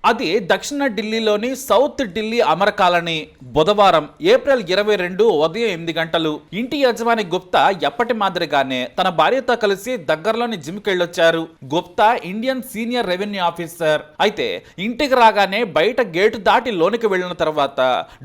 అది దక్షిణ ఢిల్లీలోని సౌత్ ఢిల్లీ అమర్ కాలనీ. బుధవారం ఏప్రిల్ 22 ఉదయం 8 గంటలు ఇంటి యజమాని గుప్తా ఎప్పటి మాదిరిగానే తన భార్యతో కలిసి దగ్గరలోని జిమ్ కెళ్ళొచ్చారు. Gupta Indian senior revenue officer. అయితే ఇంటికి రాగానే బయట గేటు దాటి లోనికి వెళ్లిన తర్వాత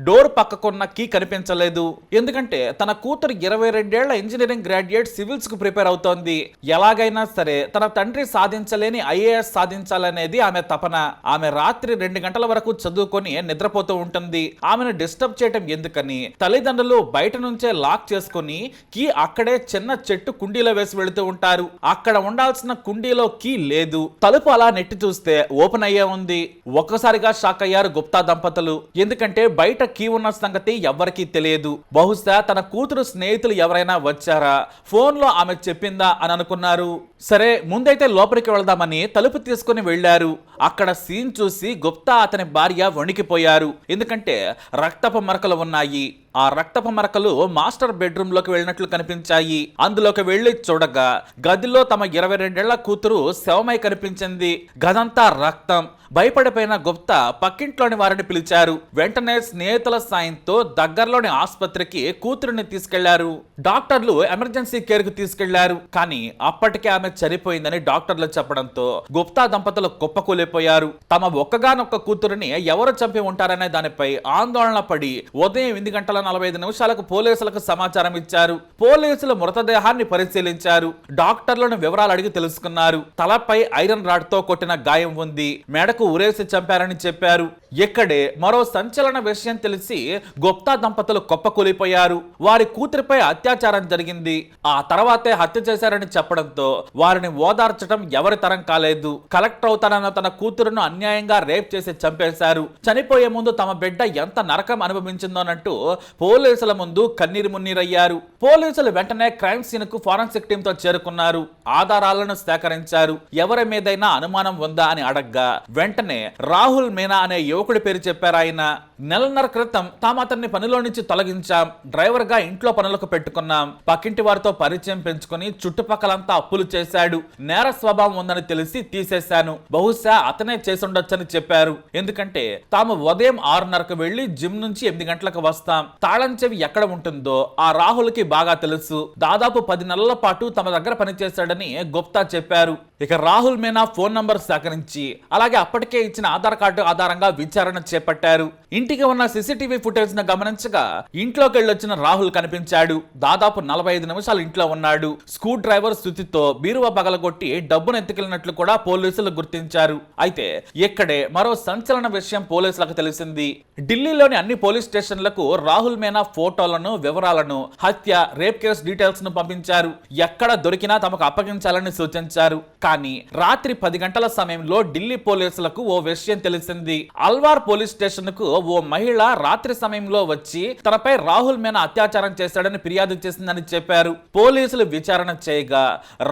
డోర్ పక్కకున్న కీ కనిపించలేదు. ఎందుకంటే తన కూతురు 22 ఏళ్ల ఇంజనీరింగ్ గ్రాడ్యుయేట్ సివిల్స్ కు ప్రిపేర్ అవుతోంది. ఎలాగైనా సరే తన తండ్రి సాధించలేని ఐఏఎస్ సాధించాలనేది ఆమె తపన. ఆమె రాత్రి 2 గంటల వరకు చదువుకొని నిద్రపోతూ ఉంటుంది. ఆమెను డిస్టర్బ్ చేయటం ఎందుకని తల్లిదండ్రులు బయట నుంచే లాక్ చేసుకుని కీ అక్కడే చిన్న చెట్టు కుండీలో వేసి వెళుతూ ఉంటారు. అక్కడ ఉండాల్సిన కుండీలో కీ లేదు. తలుపు అలా నెట్టి చూస్తే ఓపెన్ అయ్యే ఉంది. ఒక్కసారిగా షాక్ అయ్యారు గుప్తా దంపతులు. ఎందుకంటే బయట కీ ఉన్న సంగతి ఎవ్వరికీ తెలియదు. బహుశా తన కూతురు స్నేహితులు ఎవరైనా వచ్చారా, ఫోన్ లో ఆమె చెప్పిందా అని అనుకున్నారు. సరే ముందైతే లోపలికి వెళ్దామని తలుపు తీసుకుని వెళ్లారు. అక్కడ సీన్ చూసి గుప్తా అతని భార్య వణికిపోయారు. ఎందుకంటే రక్తపు మరకలు ఉన్నాయి. ఆ రక్తపు మరకలు మాస్టర్ బెడ్రూమ్ లోకి వెళ్ళినట్లు కనిపించాయి. అందులోకి వెళ్లి చూడగా గదిలో తమ 22 ఏళ్ల కూతురు శవమై కనిపించింది. గదంతా రక్తం. భయపడిపోయిన గుప్తా పక్కింట్లోని వారిని పిలిచారు. వెంటనే స్నేహితుల సాయంతో దగ్గరలోని ఆసుపత్రికి కూతురుని తీసుకెళ్లారు. డాక్టర్లు ఎమర్జెన్సీ కేర్ కు తీసుకెళ్లారు. కానీ అప్పటికే ఆమె చనిపోయిందని డాక్టర్లు చెప్పడంతో గుప్తా దంపతులు కుప్పకూలిపోయారు. తమ ఒక్కగానొక్క కూతురుని ఎవరు చంపి ఉంటారనే దానిపై ఆందోళన పడి ఉదయం 8 గంటల 45 నిమిషాలకు పోలీసులకు సమాచారం ఇచ్చారు. పోలీసులు మృతదేహాన్ని పరిశీలించారు. డాక్టర్లను వివరాలు అడిగి తెలుసుకున్నారు. తలపై ఐరన్ రాడ్ తో కొట్టిన గాయం ఉంది. మెడకు ఉరేసి చంపారని చెప్పారు. ఇక్కడే మరో సంచలన విషయం తెలిసి గుప్తా దంపతులు కుప్పకూలిపోయారు. వారి కూతురిపై అత్యాచారం జరిగింది. ఆ తర్వాతే హత్య చేశారని చెప్పడంతో వారిని ఓదార్చడం ఎవరి తరం కాలేదు. కలెక్టర్ అవుతానన్న తన కూతురును అన్యాయంగా రేప్ చేసి చంపేశారు. చనిపోయే ముందు తమ బిడ్డ ఎంత నరకం అనుభవించిందోనంటూ పోలీసుల ముందు కన్నీరు మున్నీరయ్యారు. పోలీసులు వెంటనే క్రైమ్ సీన్ కు ఫోరెన్సిక్ టీమ్ తో చేరుకున్నారు. ఆధారాలను సేకరించారు. ఎవరి మీదైనా అనుమానం ఉందా అని అడగ్గా వెంటనే రాహుల్ మీనా అనే యువకుడి పేరు చెప్పారు. ఆయన నెలన్నర క్రితం తాము అతన్ని పనిలో నుంచి తొలగించాం. డ్రైవర్ గా ఇంట్లో పనులకు పెట్టుకున్నాం. పక్కింటి వారితో పరిచయం పెంచుకుని చుట్టుపక్కలంతా అప్పులు చేశాడు. నేర స్వభావం ఉందని తెలిసి తీసేశాను. బహుశా అతనే చేసుండొచ్చని చెప్పారు. ఎందుకంటే తాము ఉదయం 6:30కు వెళ్లి జిమ్ నుంచి 8 గంటలకు వస్తాం. తాళం చెవి ఎక్కడ ఉంటుందో ఆ రాహుల్ కి బాగా తెలుసు. దాదాపు 10 నెలల పాటు తమ దగ్గర పనిచేశాడని గుప్తా చెప్పారు. ఇక రాహుల్ మీనా ఫోన్ నంబర్ సేకరించి అలాగే అప్పటికే ఇచ్చిన ఆధార్ కార్డు ఆధారంగా విచారణ చేపట్టారు. ఇంటికి ఉన్న సీసీటీవీ ఫుటేజ్ ను గమనించగా ఇంట్లోకి వెళ్ళొచ్చిన రాహుల్ కనిపించాడు. దాదాపు 45 నిమిషాలు ఇంట్లో ఉన్నాడు. స్క్రూ డ్రైవర్ శృతితో బీరువా పగలగొట్టి డబ్బును ఎత్తుకెళ్లినట్లు కూడా పోలీసులు గుర్తించారు. అయితే ఇక్కడే మరో సంచలన విషయం పోలీసులకు తెలిసింది. ఢిల్లీలోని అన్ని పోలీస్ స్టేషన్లకు రాహుల్ మీనా ఫోటోలను, వివరాలను, హత్య, రేప్ కేసు డీటెయిల్స్ ను పంపించారు. ఎక్కడ దొరికినా తమకు అప్పగించాలని సూచించారు. కానీ రాత్రి 10 గంటల సమయంలో ఢిల్లీ పోలీసులకు ఓ విషయం తెలిసింది. అల్వార్ పోలీస్ స్టేషన్ కు ఓ మహిళ రాత్రి సమయంలో వచ్చి తనపై రాహుల్ మీనా అత్యాచారం చేశాడని ఫిర్యాదు చేసిందని చెప్పారు. పోలీసులు విచారణ చేయగా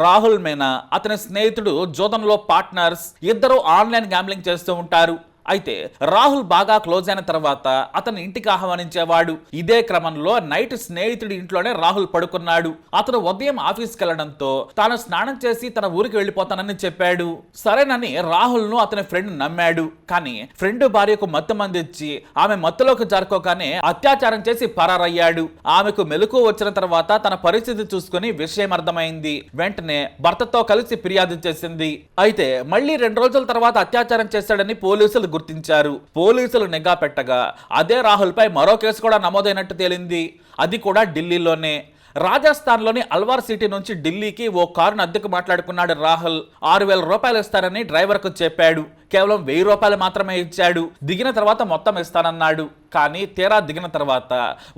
రాహుల్ మీనా, అతని స్నేహితుడు జోదంలో పార్ట్నర్స్ ఇద్దరు ఆన్లైన్ గ్యాంబ్లింగ్ చేస్తూ ఉంటారు. అయితే రాహుల్ బాగా క్లోజ్ అయిన తర్వాత అతను ఇంటికి ఆహ్వానించేవాడు. ఇదే క్రమంలో నైట్ స్నేహితుడి ఇంట్లోనే రాహుల్ పడుకున్నాడు. అతను ఉదయం ఆఫీస్కి వెళ్లడంతో తాను స్నానం చేసి తన ఊరికి వెళ్లిపోతానని చెప్పాడు. సరేనని రాహుల్ ను అతని ఫ్రెండ్ నమ్మాడు. కానీ ఫ్రెండ్ భార్యకు మత్తు మందిచ్చి ఆమె మత్తులోకి జారుకోగానే అత్యాచారం చేసి పరారయ్యాడు. ఆమెకు మెలకువ వచ్చిన తర్వాత తన పరిస్థితి చూసుకుని విషయం అర్థమైంది. వెంటనే భర్తతో కలిసి ఫిర్యాదు చేసింది. అయితే మళ్ళీ 2 రోజుల తర్వాత అత్యాచారం చేశాడని పోలీసులు గుర్తించారు. పోలీసులు నిఘా పెట్టగా అదే రాహుల్ పై మరో కేసు కూడా నమోదైనట్టు తేలింది. అది కూడా ఢిల్లీలోనే. రాజస్థాన్లోని అల్వార్ సిటీ నుంచి ఢిల్లీకి ఓ కారును అద్దెకు మాట్లాడుకున్నాడు రాహుల్. 6,000 రూపాయలు ఇస్తారని డ్రైవర్ కు చెప్పాడు. కేవలం 1000 రూపాయలు మాత్రమే ఇచ్చాడు. దిగిన తర్వాత మొత్తం ఇస్తానన్నాడు. కానీ తీరా దిగిన తర్వాత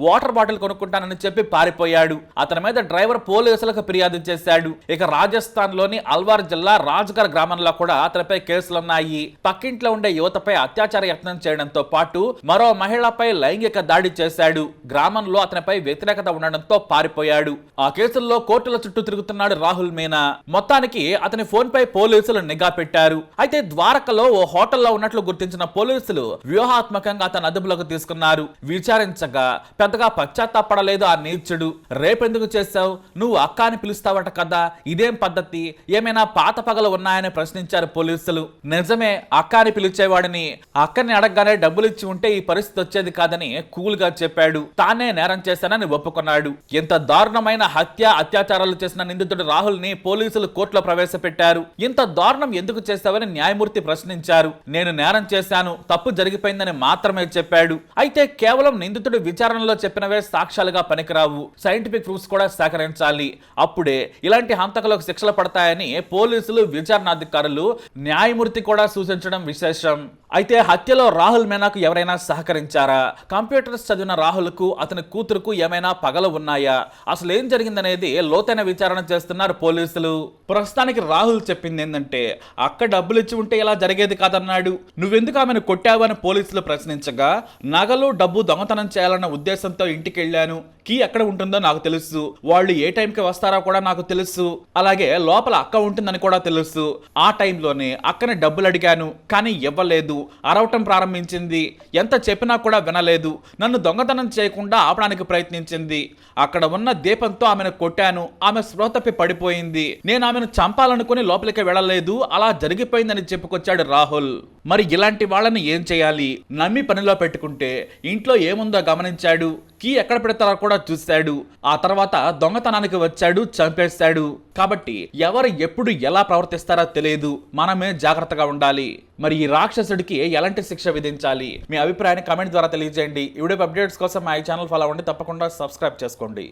వాటర్ బాటిల్ కొనుక్కుంటానని చెప్పి పారిపోయాడు. అతని మీద డ్రైవర్ పోలీసులకు ఫిర్యాదు చేశాడు. ఇక రాజస్థాన్ లోని అల్వార్ జిల్లా రాజ్గర్ గ్రామంలో కూడా అతనిపై కేసులున్నాయి. పక్కింట్లో ఉండే యువతపై అత్యాచార యత్నం చేయడంతో పాటు మరో మహిళపై లైంగిక దాడి చేశాడు. గ్రామంలో అతనిపై వ్యతిరేకత ఉండడంతో పారిపోయాడు. ఆ కేసుల్లో కోర్టుల చుట్టూ తిరుగుతున్నాడు రాహుల్ మీనా. మొత్తానికి అతని ఫోన్ పై పోలీసులు నిఘా పెట్టారు. అయితే ద్వారకలో ఓ హోటల్లో ఉన్నట్లు గుర్తించిన పోలీసులు వ్యూహాత్మకంగా అతని అదుపులోకి తీసుకున్నారు. విచారించగా పెద్దగా పశ్చాత్తాపడలేదు ఆ నీచుడు. రేపెందుకు చేశావు, నువ్వు అక్క అని పిలుస్తావట కదా, ఇదేం పద్ధతి, ఏమైనా పాత పగలు ఉన్నాయని ప్రశ్నించారు పోలీసులు. నిజమే, అక్క అని పిలిచేవాడిని, అక్కని అడగగానే డబ్బులు ఇచ్చి ఉంటే ఈ పరిస్థితి వచ్చేది కాదని కూల్ గా చెప్పాడు. తానే నేరం చేశానని ఒప్పుకున్నాడు. ఇంత దారుణమైన హత్య అత్యాచారాలు చేసిన నిందితుడు రాహుల్ ని పోలీసులు కోర్టులో ప్రవేశపెట్టారు. ఇంత దారుణం ఎందుకు చేశావని న్యాయమూర్తి ప్రశ్నించారు. నేను నేరం చేశాను, తప్పు జరిగిపోయిందని మాత్రమే చెప్పాడు. అయితే కేవలం నిందితుడు విచారణలో చెప్పినవే సాక్ష్యాలుగా పనికిరావు, సైంటిఫిక్ ప్రూఫ్స్ కూడా సేకరించాలి. అప్పుడే ఇలాంటి హంతకులకు శిక్షలు పడతాయని పోలీసులు, విచారణాధికారులు, న్యాయమూర్తి కూడా సూచించడం విశేషం. అయితే హత్యలో రాహుల్ మీనాకు ఎవరైనా సహకరించారా? కంప్యూటర్స్ చదివిన రాహుల్ కు అతని కూతురుకు ఏమైనా పగలు ఉన్నాయా? అసలు ఏం జరిగిందనేది లోతైన విచారణ చేస్తున్నారు పోలీసులు. ప్రస్తుతానికి రాహుల్ చెప్పింది ఏంటంటే, అక్క డబ్బులు ఇచ్చి ఉంటే ఇలా జరిగేది కాదన్నాడు. నువ్వెందుకు ఆమెను కొట్టావు అని పోలీసులు ప్రశ్నించగా, నగలు డబ్బు దొంగతనం చేయాలన్న ఉద్దేశంతో ఇంటికి వెళ్ళాను, కీ ఎక్కడ ఉంటుందో నాకు తెలుసు, వాళ్ళు ఏ టైంకి వస్తారో కూడా నాకు తెలుసు, అలాగే లోపల అక్క ఉంటుందని కూడా తెలుసు. ఆ టైంలోనే అక్కని డబ్బులు అడిగాను, కానీ ఇవ్వలేదు. అరవటం ప్రారంభించింది. ఎంత చెప్పినా కూడా వినలేదు. నన్ను దొంగతనం చేయకుండా ఆపడానికి ప్రయత్నించింది. అక్కడ ఉన్న దీపంతో ఆమెను కొట్టాను. ఆమె స్పృహ తప్పి పడిపోయింది. నేను ఆమెను చంపాలనుకుని లోపలికి వెళ్ళలేదు. అలా జరిగిపోయిందని చెప్పుకొచ్చాడు రాహుల్. మరి ఇలాంటి వాళ్ళని ఏం చేయాలి? నమ్మి పనిలో పెట్టుకుంటే ఇంట్లో ఏముందో గమనించాడు, కీ ఎక్కడ పెడతారో కూడా చూశాడు. ఆ తర్వాత దొంగతనానికి వచ్చాడు, చంపేశాడు. కాబట్టి ఎవరు ఎప్పుడు ఎలా ప్రవర్తిస్తారో తెలియదు, మనమే జాగ్రత్తగా ఉండాలి. మరి ఈ రాక్షసుడికి ఎలాంటి శిక్ష విధించాలి? మీ అభిప్రాయాన్ని కామెంట్ ద్వారా తెలియజేయండి. ఈ వీడియో అప్డేట్స్ కోసం మా ఛానల్ ఫాలో అవ్వండి, తప్పకుండా సబ్స్క్రైబ్ చేసుకోండి.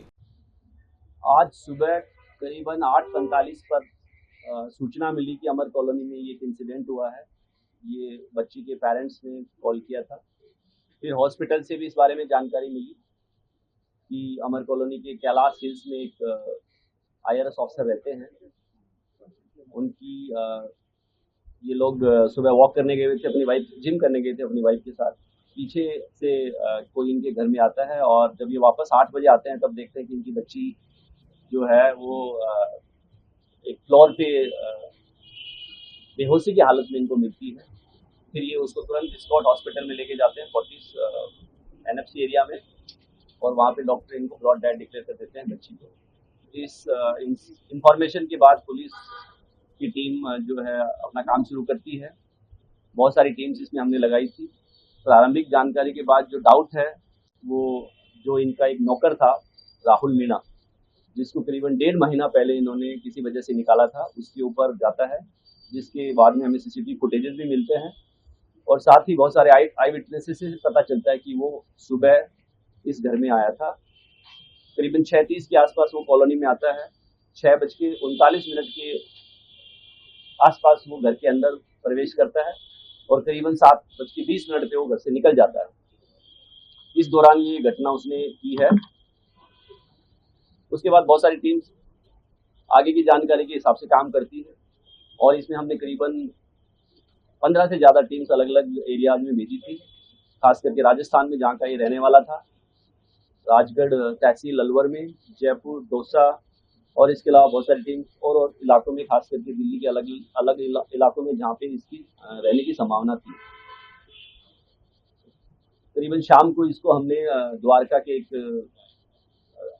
आज सुबह करीबन 8:45 पर सूचना मिली कि अमर कॉलोनी में एक इंसिडेंट हुआ है। ये बच्ची के पेरेंट्स ने कॉल किया था। फिर हॉस्पिटल से भी इस बारे में जानकारी मिली कि अमर कॉलोनी के कैलाश हिल्स में एक IRS ऑफिसर रहते हैं। उनकी ये लोग सुबह वॉक करने गए हुए थे, अपनी वाइफ जिम करने गए थे अपनी वाइफ के साथ। पीछे से कोई इनके घर में आता है और जब ये वापस 8 बजे आते हैं तब देखते हैं कि इनकी बच्ची जो है वो एक फ्लोर पे बेहोशी की हालत में इनको मिलती है। फिर ये उसको तुरंत स्कॉट हॉस्पिटल में लेके जाते हैं, फोर्टिस NFC एरिया में, और वहाँ पे डॉक्टर इनको ब्लॉड डेड डिक्लेयर कर देते हैं बच्ची को। इस इंफॉर्मेशन के बाद पुलिस की टीम जो है अपना काम शुरू करती है। बहुत सारी टीम्स इसमें हमने लगाई थी। प्रारंभिक जानकारी के बाद जो डाउट है वो जो इनका एक नौकर था राहुल मीणा, जिसको करीबन 1.5 महीना पहले इन्होंने किसी वजह से निकाला था, उसके ऊपर जाता है, जिसके बाद में हमें CCTV फुटेजेस भी मिलते हैं और साथ ही बहुत सारे आई विटनेसेस से पता चलता है कि वो सुबह इस घर में आया था। करीबन 6:30 के आसपास वो कॉलोनी में आता है। 6:39 के आसपास वो घर के अंदर प्रवेश करता है और करीबन 7:20 पे वो घर से निकल जाता है। इस दौरान ये घटना उसने की है। उसके बाद बहुत सारी टीम्स आगे की जानकारी के हिसाब से काम करती है और इसमें हमने करीबन 15 से ज़्यादा टीम्स अलग अलग एरियाज में भेजी थी, खास करके राजस्थान में जहाँ का ये रहने वाला था, राजगढ़ तहसील अलवर में, जयपुर, दौसा, और इसके अलावा बहुत सारी टीम्स और इलाकों में, खास करके दिल्ली के अलग अलग इलाकों में जहाँ पे इसकी रहने की संभावना थी। करीबन शाम को इसको हमने द्वारका के एक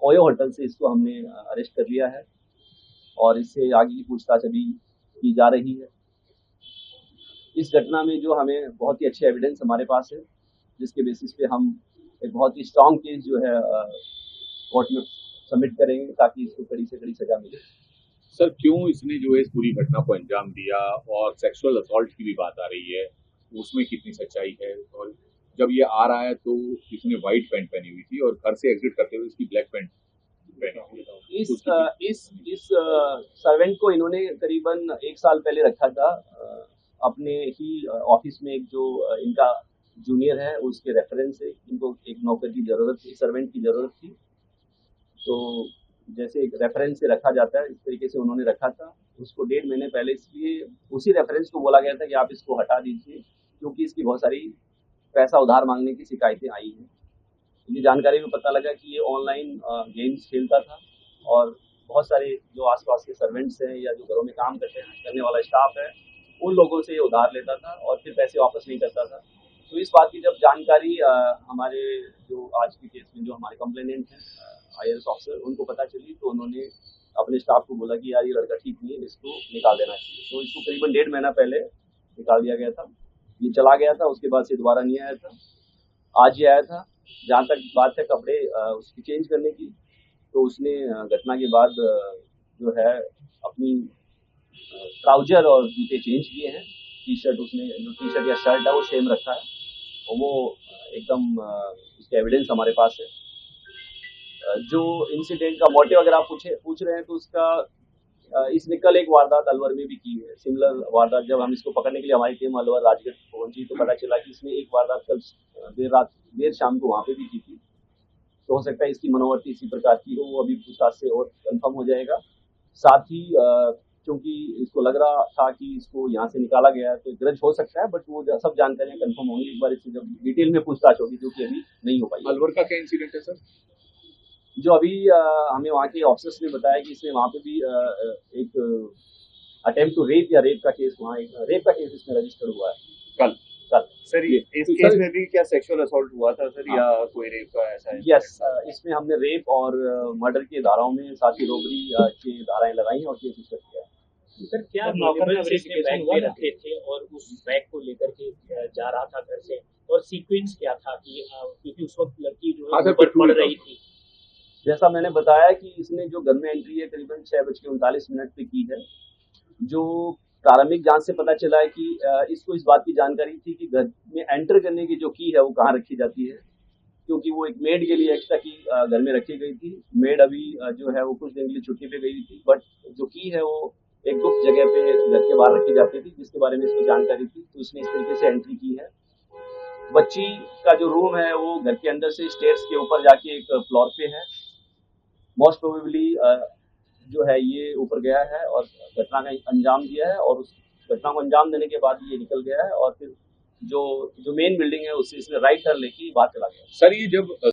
ओयो होटल से इसको हमने अरेस्ट कर लिया है और इससे आगे की पूछताछ अभी की जा रही है। इस घटना में जो हमें बहुत ही अच्छे एविडेंस हमारे पास है, जिसके बेसिस पे हम एक बहुत ही स्ट्रॉन्ग केस जो है कोर्ट में सबमिट करेंगे ताकि इसको कड़ी से कड़ी सजा मिले। सर, क्यों इसने जो है इस पूरी घटना को अंजाम दिया, और सेक्सुअल असॉल्ट की भी बात आ रही है, उसमें कितनी सच्चाई है? और जब ये आ रहा है तो इसने व्हाइट पैंट पहनी हुई थी और घर से एग्जिट करते हुए इसकी ब्लैक पैंट पहनी हुई थी। इस सर्वेंट को इन्होंने करीबन 1 साल पहले रखा था अपने ही ऑफिस में। एक जो इनका जूनियर है उसके रेफरेंस से इनको एक नौकर की ज़रूरत थी, सर्वेंट की ज़रूरत थी, तो जैसे एक रेफरेंस से रखा जाता है इस तरीके से उन्होंने रखा था उसको 1.5 महीने पहले। इसलिए उसी रेफरेंस को बोला गया था कि आप इसको हटा दीजिए, क्योंकि इसकी बहुत सारी पैसा उधार मांगने की शिकायतें आई हैं। मुझे जानकारी में पता लगा कि ये ऑनलाइन गेम्स खेलता था और बहुत सारे जो आसपास के सर्वेंट्स हैं या जो घरों में काम करने वाला स्टाफ है, उन लोगों से ये उधार लेता था और फिर पैसे वापस नहीं करता था। तो इस बात की जब जानकारी हमारे जो आज के केस में जो हमारे कंप्लेनेंट हैं IAS ऑफिसर, उनको पता चली तो उन्होंने अपने स्टाफ को बोला कि यार ये लड़का ठीक नहीं है, इसको निकाल देना चाहिए। तो इसको करीबन 1.5 महीना पहले निकाल दिया गया था। ये चला गया था, उसके बाद से दोबारा नहीं आया था। आज ही आया था। जहाँ तक बात है कपड़े उसकी चेंज करने की, तो उसने घटना के बाद जो है अपनी ट्राउजर और जूते चेंज किए हैं। टी-शर्ट उसने जो टी-शर्ट या शर्ट है वो सेम रखा है और वो एकदम उसके एविडेंस हमारे पास है। जो इंसिडेंट का मोटिव अगर आप पूछ रहे हैं तो उसका इसने कल एक वारदात अलवर में भी की है, सिमिलर वारदात। जब हम इसको पकड़ने के लिए हमारी टीम अलवर राजगढ़ पहुंची तो पता चला कि इसने एक वारदात कल देर शाम को वहाँ पे भी की थी। तो हो सकता है इसकी मनोवर्ती इसी प्रकार की हो, वो अभी पूछताछ से और कंफर्म हो जाएगा। साथ ही क्योंकि इसको लग रहा था कि इसको यहाँ से निकाला गया है तो ग्रज हो सकता है, बट वो सब जानकारियां कंफर्म होंगी एक बार इससे जब डिटेल में पूछताछ होगी, जो कि अभी नहीं हो पाई। अलवर का क्या इंसिडेंट है सर? जो अभी हमें वहाँ के ऑफिसर्स ने बताया कि इसमें वहाँ पे भी एक अटेम्प्ट टू रेप या रेप का केस, वहाँ एक रेप का केस इसमें रजिस्टर हुआ है कल। सर इस केस में भी क्या सेक्सुअल असॉल्ट हुआ था सर, या कोई रेप का ऐसा है? यस, इसमें हमने रेप और मर्डर के धाराओं में, साथ ही रोबरी की धाराएं लगाई हैं और केस रजिस्टर किया है। सर क्या नौकर नॉर्मल इसने बैग में रखे थे और उस बैग को लेकर के जा रहा था घर से, और सीक्वेंस क्या था कि क्योंकि उस वक्त लड़की जो है ऊपर पड़ रही थी। जैसा मैंने बताया कि इसने जो घर में एंट्री है करीबन 6:39 पे की है। जो प्रारंभिक जांच से पता चला है कि इसको इस बात की जानकारी थी कि घर में एंटर करने की जो की है वो कहाँ रखी जाती है, क्योंकि वो एक मेड के लिए एक्स्ट्रा की घर में रखी गई थी। मेड अभी जो है वो कुछ दिन के लिए छुट्टी पे गई थी, बट जो की है वो एक गुप्त जगह पे घर के बाहर रखी जाती थी, जिसके बारे में इसको जानकारी थी। तो इसने इस तरीके से एंट्री की है। बच्ची का जो रूम है वो घर के अंदर से स्टेयर्स के ऊपर जाके एक फ्लोर पे है। मोस्ट प्रोबेबली जो है ये ऊपर गया है और घटना का अंजाम दिया है, और उस घटना को अंजाम देने के बाद ये निकल गया है और फिर जो मेन बिल्डिंग है उससे इसने राइट टर्न लेके बाहर चला गया। सर ये जब